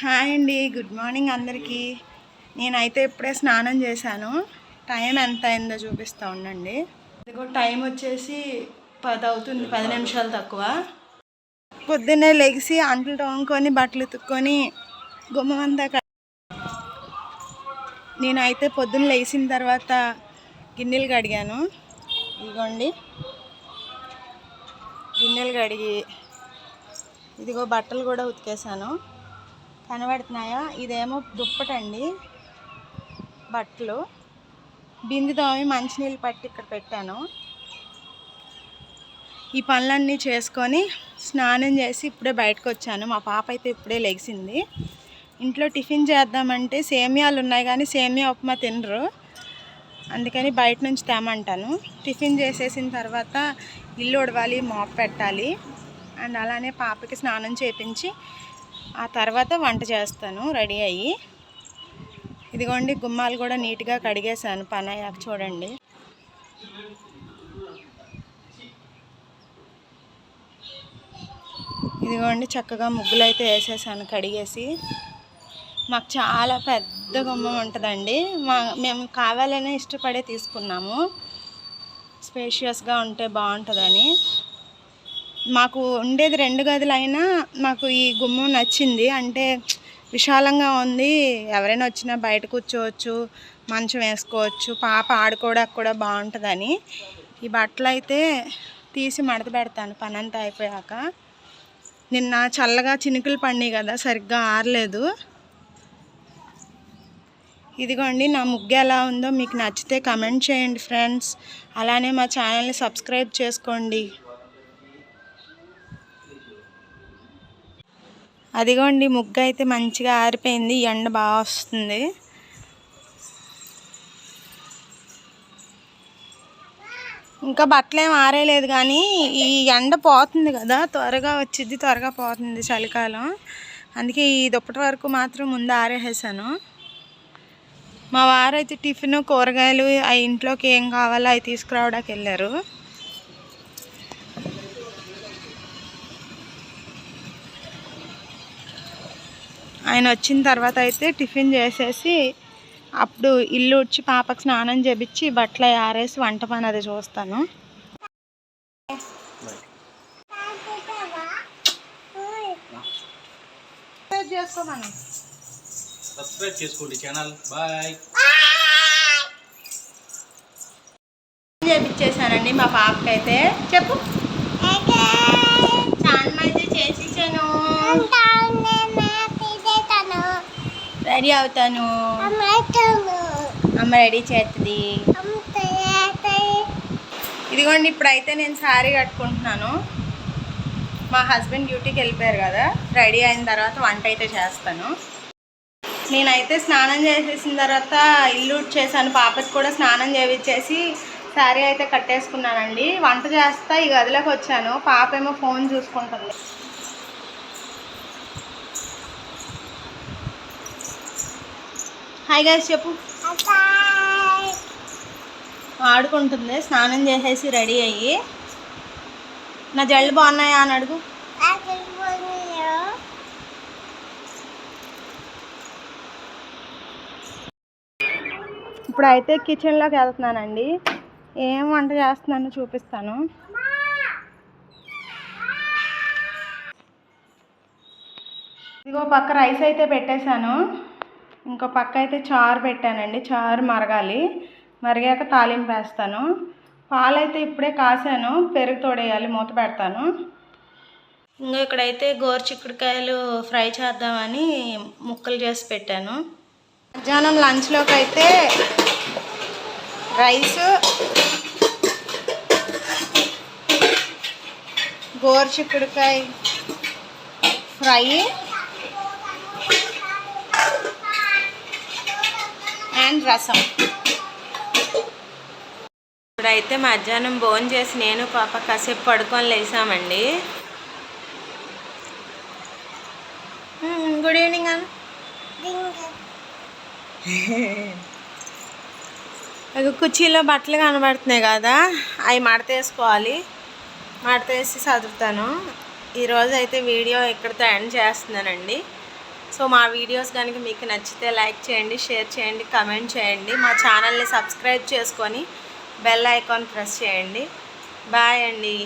Hi అండి, good morning అందరికీ. నేనైతే ఇప్పుడే స్నానం చేశాను. టైం ఎంత అయిందో చూపిస్తూ ఉండండి. ఇదిగో టైం వచ్చేసి 10 అవుతుంది, 10 నిమిషాలు తక్కువ. పొద్దున్నే లెగిసి అంట్లు తోముకొని బట్టలు ఉతుక్కొని గుమ్మమంతా నేనైతే పొద్దున్న లేచిన తర్వాత గిన్నెలు కడిగాను. ఇదిగోండి గిన్నెలు కడిగి ఇదిగో బట్టలు కూడా ఉతికేసాను. కనబడుతున్నాయా? ఇదేమో దుప్పటండి, బట్టలు. బిందె తోమి మంచినీళ్ళు పట్టి ఇక్కడ పెట్టాను. ఈ పనులన్నీ చేసుకొని స్నానం చేసి ఇప్పుడే బయటకు వచ్చాను. మా పాప అయితే ఇప్పుడే లెగిసింది. ఇంట్లో టిఫిన్ చేద్దామంటే సేమియాలు ఉన్నాయి కానీ సేమియా ఉప్మా తినరు, అందుకని బయట నుంచి తేమంటాను. టిఫిన్ చేసేసిన తర్వాత ఇల్లు ఉడవాలి, మాప్ పెట్టాలి, అండ్ అలానే పాపకి స్నానం చేయించి ఆ తర్వాత వంట చేస్తాను రెడీ అయ్యి. ఇదిగోండి గుమ్మాలు కూడా నీట్గా కడిగేసాను పని అయ్యాక. చూడండి, ఇదిగోండి చక్కగా ముగ్గులు అయితే వేసేసాను కడిగేసి. మాకు చాలా పెద్ద గుమ్మం ఉంటుందండి. మేము కావాలనే ఇష్టపడే తీసుకున్నాము, స్పేషియస్గా ఉంటే బాగుంటుందని. మాకు ఉండేది 2 గదులైనా మాకు ఈ గుమ్మం నచ్చింది. అంటే విశాలంగా ఉంది, ఎవరైనా వచ్చినా బయట కూర్చోవచ్చు, మంచం వేసుకోవచ్చు, పాప ఆడుకోవడానికి కూడా బాగుంటుందని. ఈ బట్టలు అయితే తీసి మడత పెడతాను పని అంతా అయిపోయాక. నిన్న చల్లగా చినుకులు పడినాయి కదా, సరిగ్గా ఆరలేదు. ఇదిగోండి నా ముగ్గు ఎలా ఉందో మీకు నచ్చితే కమెంట్ చేయండి ఫ్రెండ్స్. అలానే మా ఛానల్ని సబ్స్క్రైబ్ చేసుకోండి. అదిగోండి ముగ్గు అయితే మంచిగా ఆరిపోయింది, ఎండ బాగా వస్తుంది. ఇంకా బట్టలు ఏం ఆరేయలేదు కానీ ఈ ఎండ పోతుంది కదా, త్వరగా వచ్చింది, త్వరగా పోతుంది చలికాలం. అందుకే ఈ దుప్పటి వరకు మాత్రం ముందు ఆరేసేసాను. మా వారైతే టిఫిన్ కూరగాయలు అవి ఇంట్లోకి ఏం కావాలో అవి తీసుకురావడానికి వెళ్ళారు. ఆయన వచ్చిన తర్వాత అయితే టిఫిన్ చేసేసి అప్పుడు ఇల్లు ఉడ్చి పాపకు స్నానం చేపించి బట్టలు ఆరేసి వంట పని అది చూస్తాను. చేసుకోమను, సబ్స్క్రైబ్ చేసుకోండి ఛానల్. బాయ్. చేపించేసానండి మా పాపకి అయితే. చెప్పు, స్నానం అయితే చేసేసాను, రెడీ అవుతాను, అమ్మ రెడీ చేస్తుంది. ఇదిగోండి ఇప్పుడైతే నేను శారీ కట్టుకుంటున్నాను. మా హస్బెండ్ డ్యూటీకి వెళ్ళిపోయారు కదా, రెడీ అయిన తర్వాత వంట అయితే చేస్తాను. నేనైతే స్నానం చేసేసిన తర్వాత ఇల్లు ఉడ్చేసాను, పాపకి కూడా స్నానం చేయించేసి శారీ అయితే కట్టేసుకున్నానండి. వంట చేస్తా ఈ గదిలోకి వచ్చాను. పాప ఏమో ఫోన్ చూసుకుంటుంది. హాయ్ గైస్ చెప్పు. ఆడుకుంటుంది స్నానం చేసేసి రెడీ అయ్యి. నా జళ్ళు బాగున్నాయా అని అడుగు. ఇప్పుడైతే కిచెన్లోకి వెళ్తున్నానండి. ఏం వంట చేస్తున్నానో చూపిస్తాను. ఇదిగో పక్క రైస్ అయితే పెట్టేశాను, ఇంకో పక్క అయితే చారు పెట్టానండి. చారు మరగాలి, మరిగాక తాలింపు వేస్తాను. పాలైతే ఇప్పుడే కాసాను, పెరుగు తోడేయాలి, మూత పెడతాను. ఇంకా ఇక్కడైతే గోరుచిక్కుడుకాయలు ఫ్రై చేద్దామని ముక్కలు చేసి పెట్టాను. మధ్యాహ్నం లంచ్లోకి అయితే రైసు, గోరుచిక్కుడుకాయ ఫ్రై అండ్ రసం. ఇప్పుడైతే మధ్యాహ్నం భోజనం చేసి నేను పాప కాసేపు పడుకొని లేసామండి. గుడ్ ఈవినింగ్ అన్న. అది కుర్చీలో బట్టలు కనబడుతున్నాయి కదా, అవి మడతేసుకోవాలి. మడతేసి చదువుతాను. ఈరోజు అయితే వీడియో ఇక్కడితో ఎండ్ చేస్తున్నానండి. సో మా వీడియోస్ కనుక మీకు నచ్చితే లైక్ చేయండి, షేర్ చేయండి, కమెంట్ చేయండి. మా ఛానల్ని సబ్స్క్రైబ్ చేసుకొని బెల్ ఐకాన్ ప్రెస్ చేయండి. బాయ్ అండి.